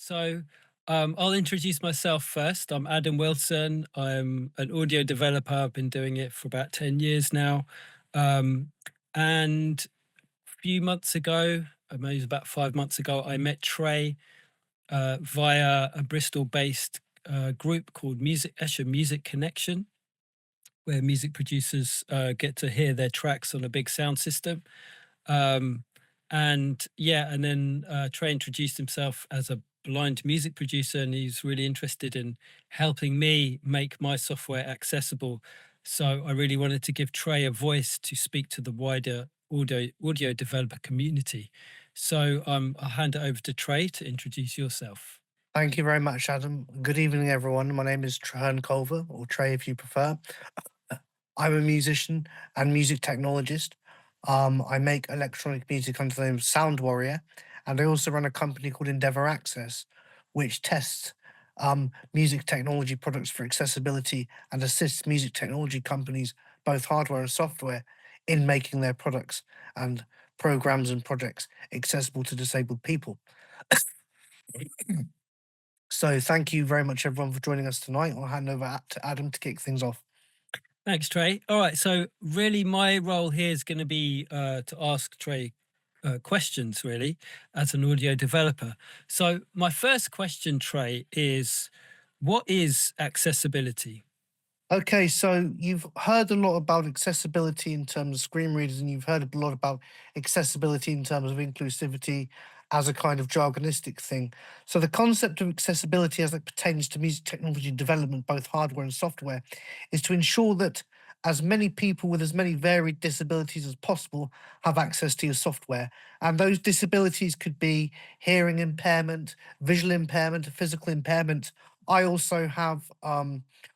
I'll introduce myself first. I'm Adam Wilson. I'm an audio developer. I've been doing it for about 10 years now. Um, and a few months ago, maybe it was about 5 months ago, I met Trey via a Bristol-based group called Music Connection, where music producers get to hear their tracks on a big sound system. Um, and then Trey introduced himself as a blind music producer, and he's really interested in helping me make my software accessible. So I really wanted to give Trey a voice to speak to the wider audio developer community. I'll hand it over to Trey to introduce yourself. Thank you very much, Adam. Good evening, everyone. My name is Trahern Culver, or Trey if you prefer. I'm a musician and music technologist. I make electronic music under the name of Sound Warrior, and I also run a company called Endeavour Access, which tests music technology products for accessibility and assists music technology companies, both hardware and software, in making their products and programs and projects accessible to disabled people. So thank you very much, everyone, for joining us tonight. I'll hand over to Adam to kick things off. Thanks, Trey. All right, so really my role here is going to be to ask Trey questions, really, as an audio developer. So my first question, Trey, is what is accessibility? Okay, so you've heard a lot about accessibility in terms of screen readers, and you've heard a lot about accessibility in terms of inclusivity as a kind of jargonistic thing. So the concept of accessibility as it pertains to music technology development, both hardware and software, is to ensure that as many people with as many varied disabilities as possible have access to your software. And those disabilities could be hearing impairment, visual impairment, physical impairment. I also have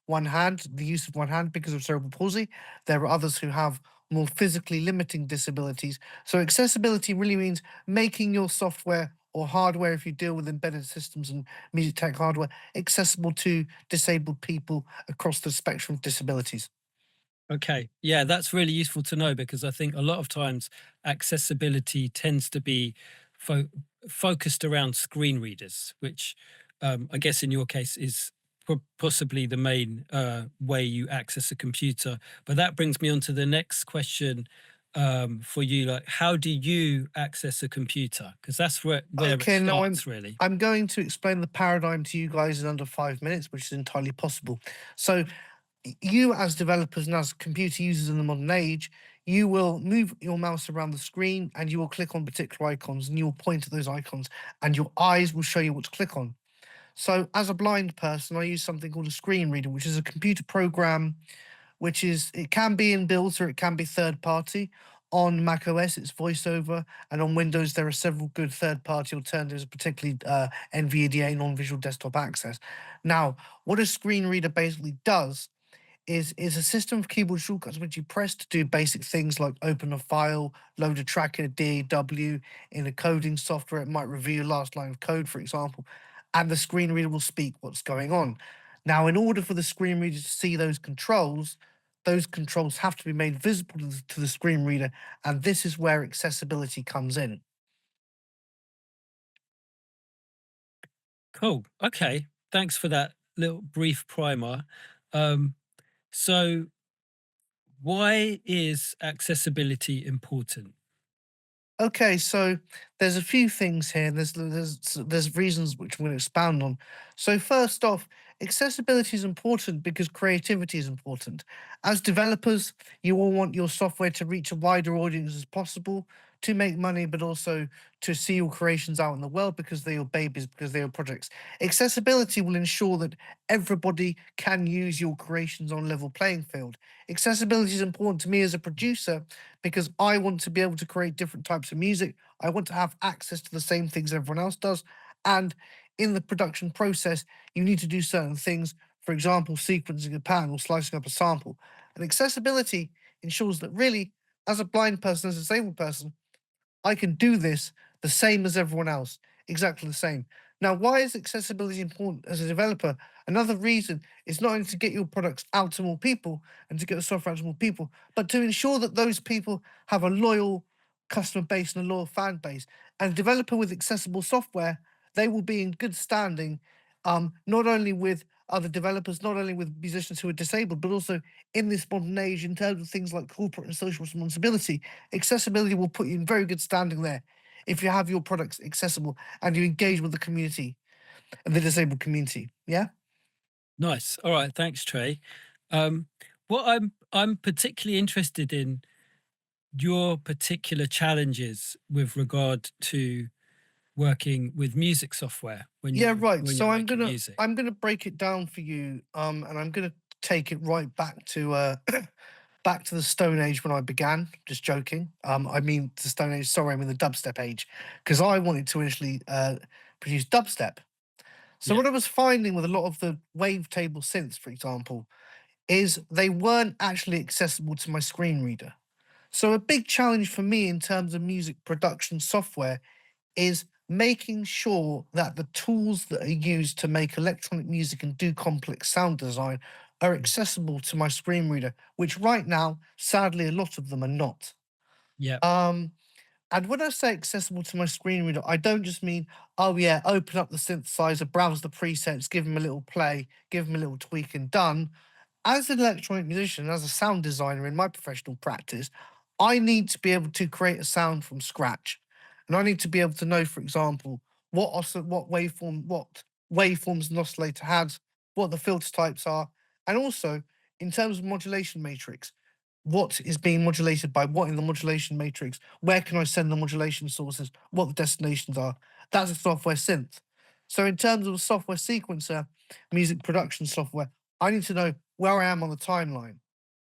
one hand, the use of one hand because of cerebral palsy. There are others who have more physically limiting disabilities. So accessibility really means making your software or hardware, if you deal with embedded systems and music tech hardware, accessible to disabled people across the spectrum of disabilities. Okay, yeah, that's really useful to know because I think a lot of times accessibility tends to be fo- focused around screen readers, which I guess in your case is possibly the main way you access a computer. But that brings me on to the next question for you. Like, how do you access a computer? Because that's where it Okay, now I'm starts, really. I'm going to explain the paradigm to you guys in under 5 minutes, which is entirely possible. So you as developers and as computer users in the modern age, you will move your mouse around the screen and you will click on particular icons and you will point at those icons and your eyes will show you what to click on. So as a blind person, I use something called a screen reader, which is a computer program which is it can be inbuilt or it can be third party. On Mac OS, it's VoiceOver, and on Windows, there are several good third party alternatives, particularly NVDA, non visual desktop access. Now, what a screen reader basically does is a system of keyboard shortcuts which you press to do basic things like open a file, load a track in a DAW, in a coding software, it might review your last line of code, for example, and the screen reader will speak what's going on. Now, in order for the screen reader to see those controls have to be made visible to the screen reader, and this is where accessibility comes in. Cool. Okay. Thanks for that little brief primer. Um, so why is accessibility important? Okay, so there's a few things here. There's reasons which I'm going to expound on. So first off, accessibility is important because creativity is important. As developers, you all want your software to reach a wider audience as possible, to make money, but also to see your creations out in the world because they're your babies, because they're your projects. Accessibility will ensure that everybody can use your creations on a level playing field. Accessibility is important to me as a producer because I want to be able to create different types of music. I want to have access to the same things everyone else does. And in the production process, you need to do certain things, for example, sequencing a pan or slicing up a sample. And accessibility ensures that really, as a blind person, as a disabled person, I can do this the same as everyone else, exactly the same. Now, why is accessibility important as a developer? Another reason is not only to get your products out to more people and to get the software out to more people, but to ensure that those people have a loyal customer base and a loyal fan base. And a developer with accessible software they will be in good standing, not only with other developers, not only with musicians who are disabled, but also in this modern age in terms of things like corporate and social responsibility. Accessibility will put you in very good standing there if you have your products accessible and you engage with the community and the disabled community. Yeah. Nice. All right. Thanks, Trey. Um, what I'm particularly interested in your particular challenges with regard to working with music software Yeah, right. when So you're I'm making gonna music. I'm gonna break it down for you, and I'm gonna take it right back to back to the Stone Age when I began. Just joking. I mean the Stone Age. Sorry, I mean the dubstep age, because I wanted to initially produce dubstep. So Yeah. what I was finding with a lot of the wavetable synths, for example, is they weren't actually accessible to my screen reader. So a big challenge for me in terms of music production software is making sure that the tools that are used to make electronic music and do complex sound design are Mm. accessible to my screen reader, which right now, sadly, a lot of them are not. Yeah. Um, and when I say accessible to my screen reader, I don't just mean, oh yeah, open up the synthesizer, browse the presets, give them a little play, give them a little tweak and done. As an electronic musician, as a sound designer in my professional practice, I need to be able to create a sound from scratch. And I need to be able to know, for example, what waveforms an oscillator has, what the filter types are, and also in terms of modulation matrix, what is being modulated by what in the modulation matrix, where can I send the modulation sources, what the destinations are. That's a software synth. So in terms of a software sequencer, music production software, I need to know where I am on the timeline,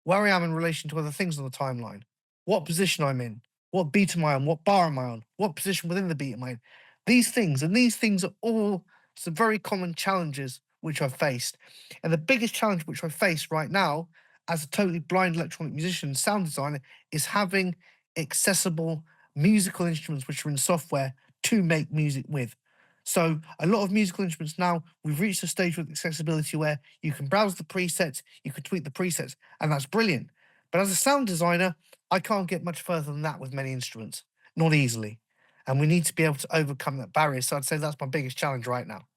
where I am in relation to other things on the timeline, what position I'm in, what beat am I on, what bar am I on, what position within the beat am I in. These things are all some very common challenges which I've faced. And the biggest challenge which I face right now as a totally blind electronic musician and sound designer is having accessible musical instruments which are in software to make music with. So a lot of musical instruments now, we've reached a stage with accessibility where you can browse the presets, you can tweak the presets, and that's brilliant. But as a sound designer, I can't get much further than that with many instruments, not easily. And we need to be able to overcome that barrier. So I'd say that's my biggest challenge right now.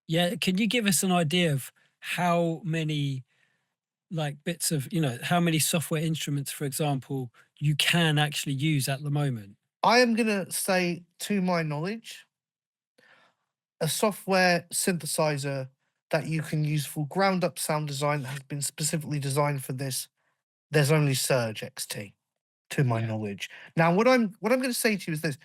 Yeah. Can you give us an idea of how many like bits of, how many software instruments, for example, you can actually use at the moment? I am going to say, to my knowledge, a software synthesizer that you can use for ground up sound design that has been specifically designed for this, there's only Surge XT, to my Yeah. knowledge. Now, what I'm going to say to you is this: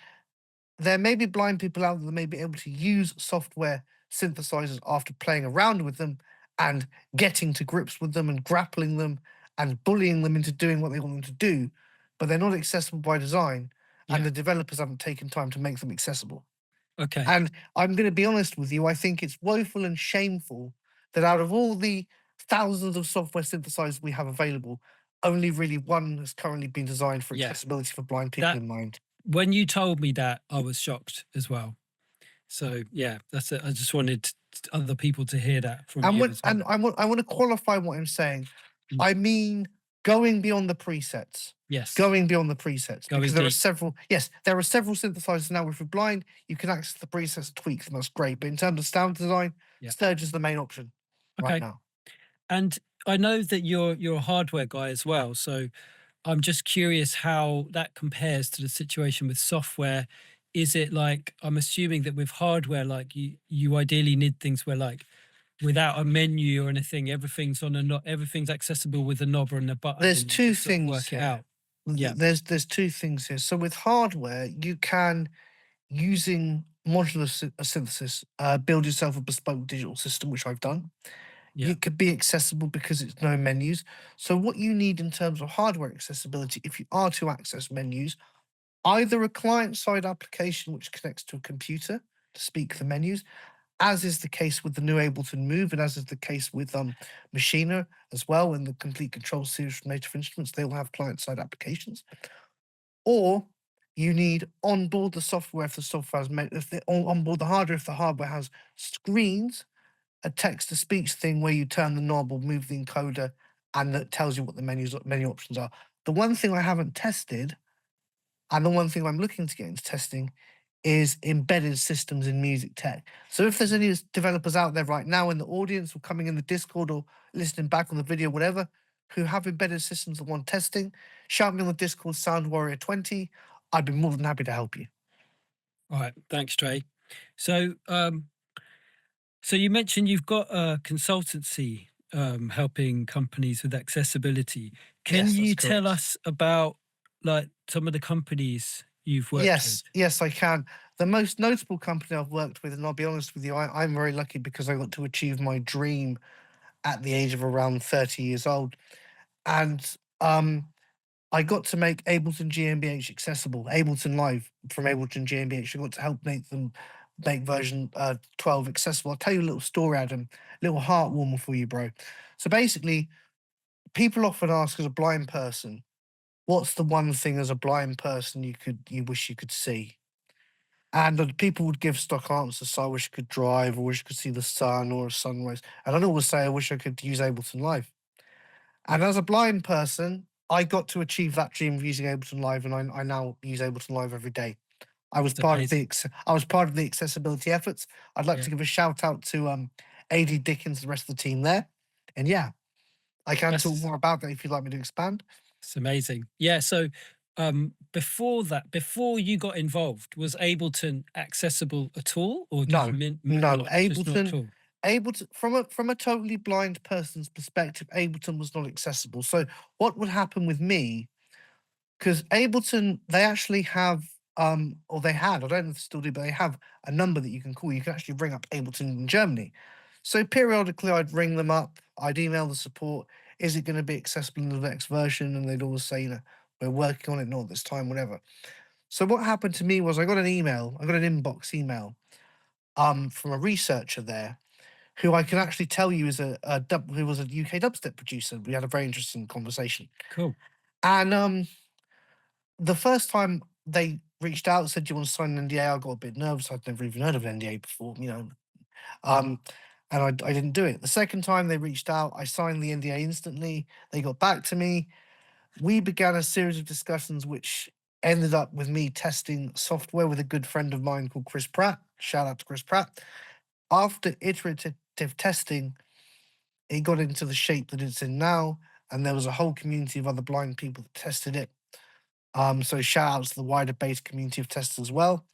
there may be blind people out there that may be able to use software synthesizers after playing around with them and getting to grips with them and grappling them and bullying them into doing what they want them to do, but they're not accessible by design, and Yeah. the developers haven't taken time to make them accessible. Okay. And I'm going to be honest with you, I think it's woeful and shameful that out of all the thousands of software synthesizers we have available, only really one has currently been designed for Yeah. accessibility for blind people That in mind. when you told me that, I was shocked as well. So yeah, that's it. I just wanted other people to hear that from And you when as and well. I want to qualify what I'm saying. Mm. I mean going beyond the presets. Yes. Going beyond the presets because Going deep. there are several synthesizers now. If you're blind, you can access the presets, tweak them. That's great. But in terms of sound design, Yeah. Sturge is the main option right Okay. now. And I know that you're a hardware guy as well. So I'm just curious how that compares to the situation with software. Is it like I'm assuming that with hardware, like you ideally need things where like without a menu or anything, everything's on a knob, everything's accessible with a knob and a button, There's and you two just sort of things work it here. out. Yeah. There's two things here. So with hardware, you can, using modular synthesis, build yourself a bespoke digital system, which I've done. Yeah. It could be accessible because it's no menus. So what you need in terms of hardware accessibility, if you are to access menus, either a client-side application which connects to a computer to speak the menus, as is the case with the new Ableton Move, and as is the case with Machina as well, and the Complete Control series from Native Instruments, they will have client-side applications. Or you need onboard the software if the software has if the onboard the hardware if the hardware has screens, a text to speech thing where you turn the knob or move the encoder and that tells you what the menu options are. The one thing I haven't tested, and the one thing I'm looking to get into testing, is embedded systems in music tech. So if there's any developers out there right now in the audience or coming in the Discord or listening back on the video, whatever, who have embedded systems that want testing, shout me on the Discord Sound Warrior 20. I'd be more than happy to help you. All right, thanks, Trey. So, so you mentioned you've got a consultancy helping companies with accessibility. Can Yes, that's you tell correct. us about like some of the companies you've worked with? Yes, I can. The most notable company I've worked with, and I'll be honest with you, I'm very lucky because I got to achieve my dream at the age of around 30 years old. And I got to make Ableton GmbH accessible, Ableton Live from Ableton GmbH. I got to help make version 12 accessible. I'll tell you a little story, Adam, a little heartwarmer for you, bro. So basically, people often ask as a blind person, what's the one thing as a blind person you wish you could see? And people would give stock answers. So I wish I could drive, or wish I could see the sun or a sunrise. And I'd always say I wish I could use Ableton Live. And as a blind person, I got to achieve that dream of using Ableton Live, and I now use Ableton Live every day. It's amazing. I was part of the accessibility efforts. I'd like Yeah. to give a shout out to AD Dickens, the rest of the team there. And yeah, I can talk That's more about that if you'd like me to expand. it's amazing. Yeah. So before that, before you got involved, was Ableton accessible at all, or just No, no, not just not at all? Ableton from a totally blind person's perspective, Ableton was not accessible. So what would happen with me, because Ableton, they actually have, or they had, I don't know if they still do, but they have a number that you can call. You can actually ring up Ableton in Germany. So periodically, I'd ring them up, I'd email the support. Is it going to be accessible in the next version? And they'd always say, we're working on it, not this time, whatever. So what happened to me was I got an email, I got an inbox email from a researcher there who I can actually tell you is who was a UK dubstep producer. We had a very interesting conversation. Cool. And the first time they reached out and said, "Do you want to sign an NDA?" I got a bit nervous. I'd never even heard of an NDA before, um, and I didn't do it. The second time they reached out, I signed the NDA instantly. They got back to me. We began a series of discussions, which ended up with me testing software with a good friend of mine called Chris Pratt. Shout out to Chris Pratt. After iterative testing, it got into the shape that it's in now, and there was a whole community of other blind people that tested it. So shout out to the wider base community of testers as well,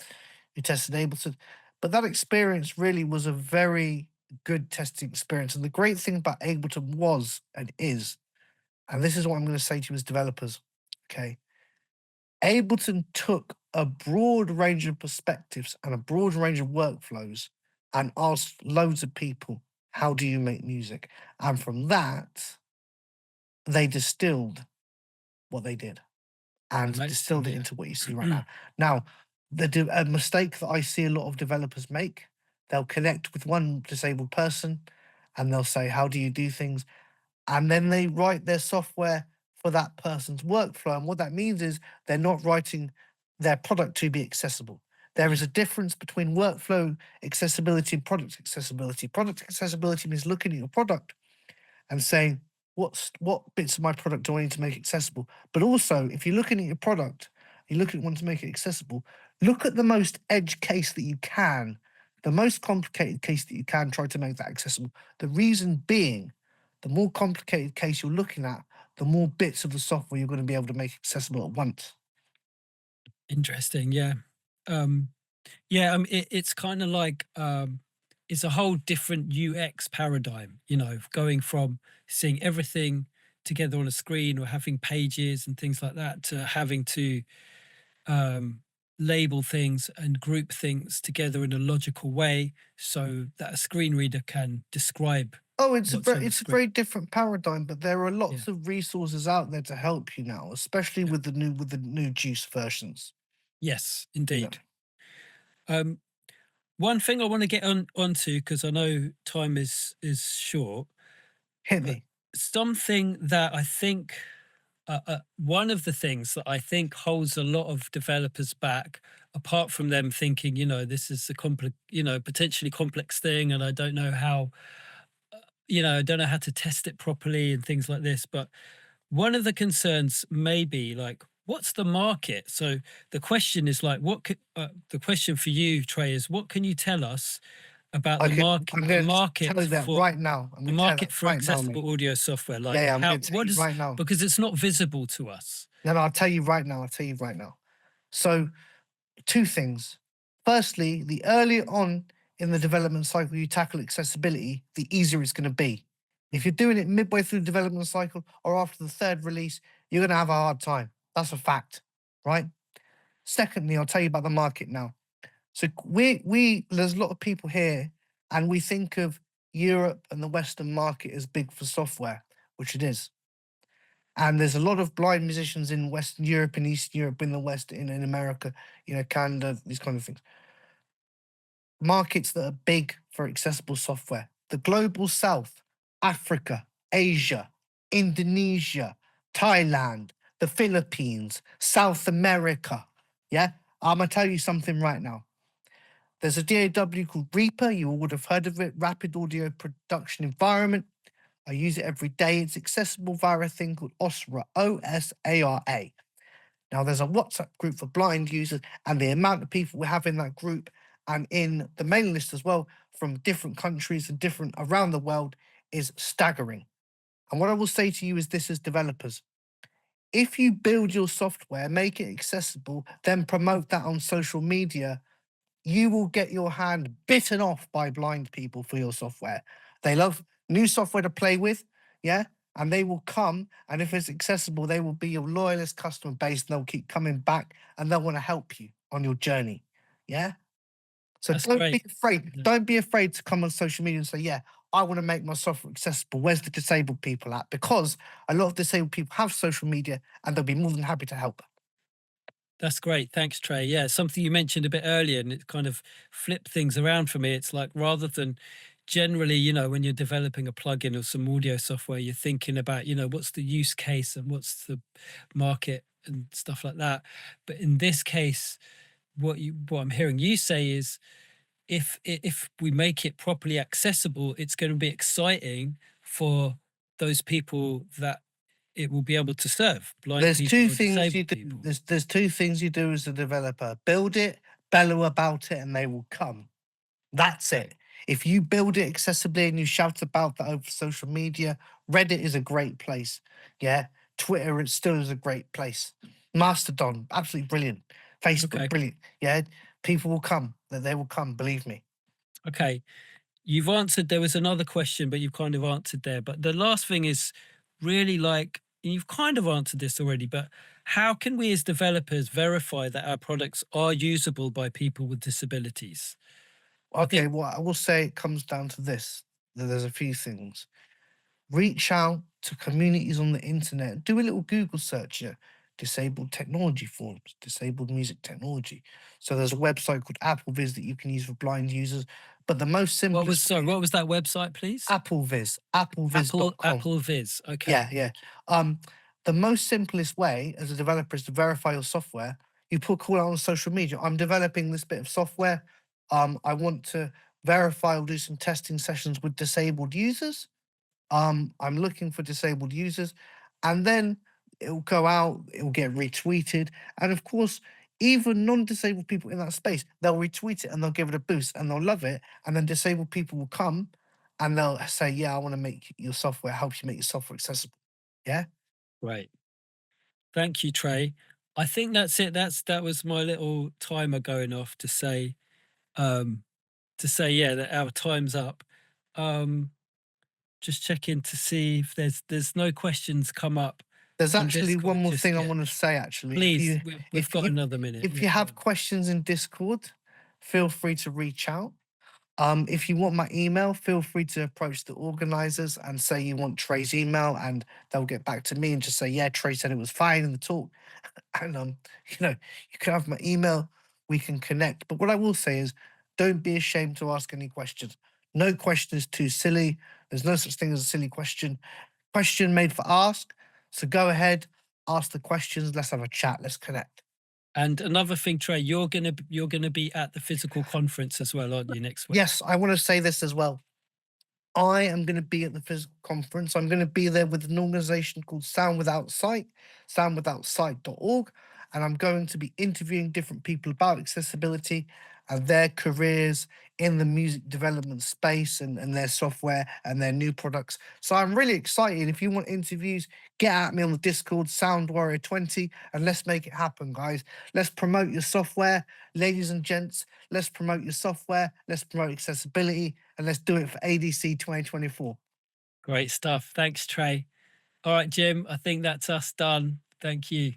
who tested Ableton. But that experience really was a very good testing experience. And the great thing about Ableton was and is, and this is what I'm going to say to you as developers, okay? Ableton took a broad range of perspectives and a broad range of workflows and asked loads of people, how do you make music? And from that, they distilled what they did and Amazing. distilled it Yeah. into what you see right now. Now, a mistake that I see a lot of developers make, they'll connect with one disabled person and they'll say, how do you do things? And then they write their software for that person's workflow. And what that means is they're not writing their product to be accessible. There is Yeah. a difference between workflow accessibility and product accessibility. Product accessibility means looking at your product and saying, what bits of my product do I need to make accessible? But also, if you're looking at your product, you look at one to make it accessible, look at the most edge case that you can, the most complicated case that you can, try to make that accessible. The reason being, the more complicated case you're looking at, the more bits of the software you're going to be able to make accessible at once. Interesting. Yeah. Um, yeah. It's kind of like it's a whole different UX paradigm. Going from seeing everything together on a screen or having pages and things like that to having to um, label things and group things together in a logical way so that a screen reader can describe Oh, what's on the it's a screen. very different paradigm, but there are Yeah. lots of resources out there to help you now, especially Yeah. with the new juice versions. Yes, Yeah, indeed. Um, One thing I want to get onto because I know time is short, hit but me. something that I think one of the things that I think holds a lot of developers back, apart from them thinking, this is a complex, potentially complex thing, and I don't know how, I don't know how to test it properly and things like this. But one of the concerns may be like what's the market? So the question is like, the question for you, Trey, is what can you tell us about Okay, I'm the going to market tell you that for right now. I'm the going to tell you that market for right now, mate. accessible audio software? Yeah, Like yeah, I'm how, going to tell what you is, right now. because it's not visible to us. No, no, I'll tell you right now. I'll tell you right now. So, two things. Firstly, the earlier on in the development cycle you tackle accessibility, the easier it's going to be. If Mm. you're doing it midway through the development cycle or after the third release, you're going to have a hard time. That's a fact, right? Secondly, I'll tell you about the market now. So there's a lot of people here, and we think of Europe and the Western market as big for software, which it is. And there's a lot of blind musicians in Western Europe and Eastern Europe, in the West, in America, Canada, these kind of things. Markets that are big for accessible software. The global South, Africa, Asia, Indonesia, Thailand, the Philippines, South America. Yeah, I'm gonna tell you something right now. There's a DAW called Reaper. You would have heard of it. Rapid Audio Production Environment. I use it every day. It's accessible via a thing called OSRA, OSARA. Now, there's a WhatsApp group for blind users, and the amount of people we have in that group and in the mailing list as well from different countries and different around the world is staggering. And what I will say to you is this as developers, if you build your software, make it accessible, then promote that on social media, you will get your hand bitten off by blind people for your software. They love new software to play with, yeah, and they will come. And if it's accessible, they will be your loyalist customer base, and they'll keep coming back, and they'll want to help you on your journey, yeah. So That's don't be great. afraid. Yeah. Don't be afraid to come on social media and say, "Yeah, I want to make my software accessible. Where's the disabled people at?" Because a lot of disabled people have social media, and they'll be more than happy to help. That's great. Thanks, Trey. Yeah, something you mentioned a bit earlier, and it kind of flipped things around for me. It's like rather than generally, when you're developing a plugin or some audio software, you're thinking about, what's the use case and what's the market and stuff like that. But in this case, what I'm hearing you say is if we make it properly accessible, it's going to be exciting for those people that it will be able to serve, blind There's people two or things you disabled do. people. There's two things you do as a developer: build it, bellow about it, and they will come. That's it. If you build it accessibly and you shout about that over social media, Reddit is a great place. Yeah. Twitter it still is a great place. Mastodon, absolutely brilliant. Facebook, Okay. brilliant. Yeah. People will come. They will come, believe me. Okay. You've answered, there was another question, but you've kind of answered there. But the last thing is really like, you've kind of answered this already, but how can we as developers verify that our products are usable by people with disabilities? I Okay, think, well, I will say it comes down to this. That there's a few things. Reach out to communities on the internet. Do a little Google search here. Disabled technology forums, disabled music technology. So there's a website called AppleVis that you can use for blind users. But the most simplest sorry, way, what was that website, please? AppleVis, applevis.com. Apple Viz. Okay. Yeah, yeah. Thank you. Um, the most simplest way as a developer is to verify your software. You put call out on social media. I'm developing this bit of software. I want to verify or do some testing sessions with disabled users. I'm looking for disabled users, and then it'll go out, it'll get retweeted. And of course, even non-disabled people in that space, they'll retweet it and they'll give it a boost and they'll love it. And then disabled people will come and they'll say, "Yeah, I want to make your software, help you make your software accessible." Yeah. Right. Thank you, Trey. I think that's it. That was my little timer going off um, to say, yeah, that our time's up. Um, just checking to see if there's no questions come up There's on actually one Discord more just thing I yet. want to say. Actually, Please, we've if got you another minute. if Yeah, you go have on. questions in Discord, feel free to reach out. If you want my email, feel free to approach the organizers and say you want Trey's email, and they'll get back to me and just say, "Yeah, Trey said it was fine in the talk." And you can have my email. We can connect. But what I will say is, don't be ashamed to ask any questions. No question is too silly. There's no such thing as a silly question. Question made for ask. So go ahead, ask the questions. Let's have a chat. Let's connect. And another thing, Trey, you're gonna be at the physical conference as well, aren't you, next week? Yes, I want to say this as well. I am going to be at the physical conference. I'm going to be there with an organization called Sound Without Sight, soundwithout.sight.org, and I'm going to be interviewing different people about accessibility and their careers in the music development space and their software and their new products. So I'm really excited. If you want interviews, get at me on the Discord, Sound Warrior 20, and let's make it happen, guys. Let's promote your software, ladies and gents. Let's promote your software. Let's promote accessibility, and let's do it for ADC 2024. Great stuff. Thanks, Trey. All right, Jim, I think that's us done. Thank you.